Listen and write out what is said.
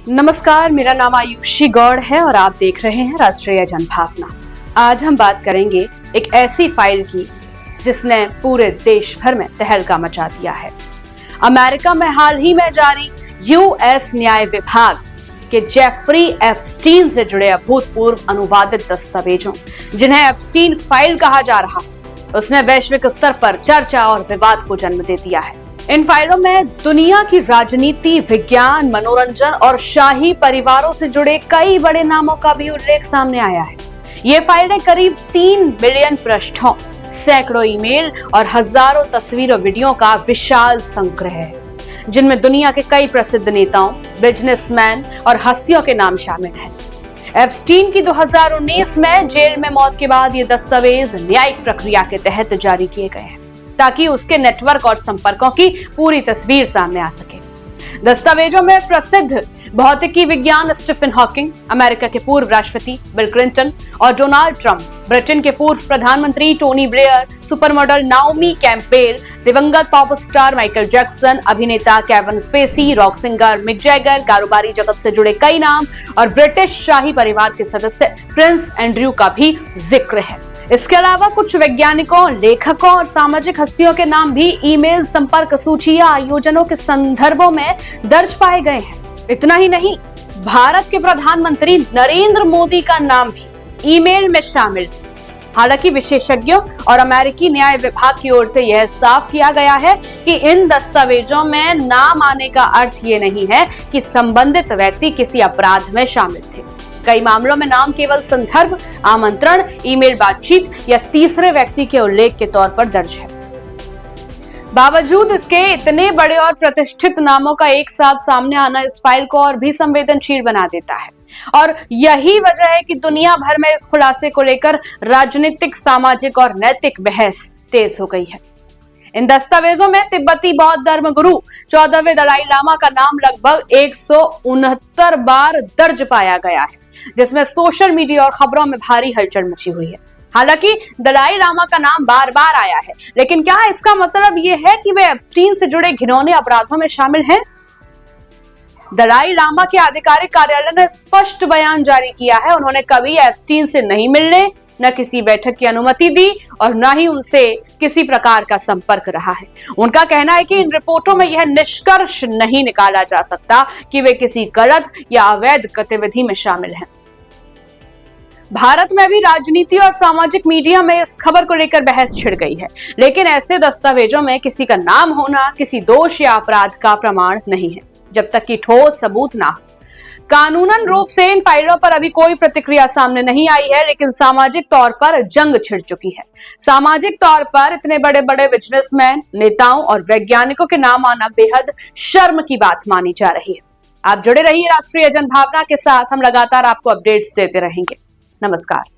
नमस्कार, मेरा नाम आयुषी गौड़ है और आप देख रहे हैं राष्ट्रीय जनभावना। आज हम बात करेंगे एक ऐसी फाइल की जिसने पूरे देश भर में तहलका मचा दिया है। अमेरिका में हाल ही में जारी यूएस न्याय विभाग के जेफरी एप्स्टीन से जुड़े अभूतपूर्व अनुवादित दस्तावेजों, जिन्हें एप्स्टीन फाइल कहा जा रहा है, उसने वैश्विक स्तर पर चर्चा और विवाद को जन्म दे दिया है। इन फाइलों में दुनिया की राजनीति, विज्ञान, मनोरंजन और शाही परिवारों से जुड़े कई बड़े नामों का भी उल्लेख सामने आया है। ये फाइलें करीब 3 बिलियन पृष्ठों, सैकड़ों ईमेल और हजारों तस्वीर और वीडियो का विशाल संग्रह है, जिनमें दुनिया के कई प्रसिद्ध नेताओं, बिजनेसमैन और हस्तियों के नाम शामिल हैं। एप्स्टीन की 2019 में जेल में मौत के बाद ये दस्तावेज न्यायिक प्रक्रिया के तहत जारी किए गए हैं, ताकि उसके नेटवर्क और संपर्कों की पूरी तस्वीर सामने आ सके। दस्तावेजों में प्रसिद्ध भौतिकी विज्ञान स्टीफन हॉकिंग, अमेरिका के पूर्व राष्ट्रपति बिल क्लिंटन और डोनाल्ड ट्रंप, ब्रिटेन के पूर्व प्रधानमंत्री Tony Blair, supermodel Naomi Campbell, दिवंगत पॉप स्टार माइकल जैक्सन, अभिनेता Kevin Spacey, rock singer Mick Jagger, कारोबारी जगत से जुड़े कई नाम और ब्रिटिश शाही परिवार के सदस्य प्रिंस एंड्रयू का भी जिक्र है। इसके अलावा कुछ वैज्ञानिकों, लेखकों और सामाजिक हस्तियों के नाम भी ईमेल, संपर्क सूची या आयोजनों के संदर्भों में दर्ज पाए गए हैं। इतना ही नहीं, भारत के प्रधानमंत्री नरेंद्र मोदी का नाम भी ईमेल में शामिल है। हालांकि विशेषज्ञों और अमेरिकी न्याय विभाग की ओर से यह साफ किया गया है कि इन दस्तावेजों में नाम आने का अर्थ ये नहीं है कि संबंधित व्यक्ति किसी अपराध में शामिल थे। कई मामलों में नाम केवल संदर्भ, आमंत्रण, ईमेल बातचीत या तीसरे व्यक्ति के उल्लेख के तौर पर दर्ज है। बावजूद इसके इतने बड़े और प्रतिष्ठित नामों का एक साथ सामने आना इस फाइल को और भी संवेदनशील बना देता है, और यही वजह है कि दुनिया भर में इस खुलासे को लेकर राजनीतिक, सामाजिक और नैतिक बहस तेज हो गई है। इन दस्तावेजों में तिब्बती बौद्ध धर्म गुरु 14वें दलाई लामा का नाम लगभग 169 बार दर्ज पाया गया है, जिसमें सोशल मीडिया और खबरों में भारी हलचल मची हुई है। हालांकि दलाई लामा का नाम बार बार आया है, लेकिन क्या इसका मतलब यह है कि वे एप्स्टीन से जुड़े घिनौने अपराधों में शामिल हैं? दलाई लामा के आधिकारिक कार्यालय ने स्पष्ट बयान जारी किया है। उन्होंने कभी एप्स्टीन से नहीं मिलने, न किसी बैठक की अनुमति दी और न ही उनसे किसी प्रकार का संपर्क रहा है। उनका कहना है कि इन रिपोर्टों में यह निष्कर्ष नहीं निकाला जा सकता कि वे किसी गलत या अवैध गतिविधि में शामिल हैं। भारत में भी राजनीति और सामाजिक मीडिया में इस खबर को लेकर बहस छिड़ गई है, लेकिन ऐसे दस्तावेजों में किसी का नाम होना किसी दोष या अपराध का प्रमाण नहीं है, जब तक कि ठोस सबूत ना हो। कानूनन रूप से इन फाइलों पर अभी कोई प्रतिक्रिया सामने नहीं आई है, लेकिन सामाजिक तौर पर जंग छिड़ चुकी है। सामाजिक तौर पर इतने बड़े बड़े बिजनेसमैन, नेताओं और वैज्ञानिकों के नाम आना बेहद शर्म की बात मानी जा रही है। आप जुड़े रहिए राष्ट्रीय जनभावना के साथ, हम लगातार आपको अपडेट्स देते रहेंगे। नमस्कार।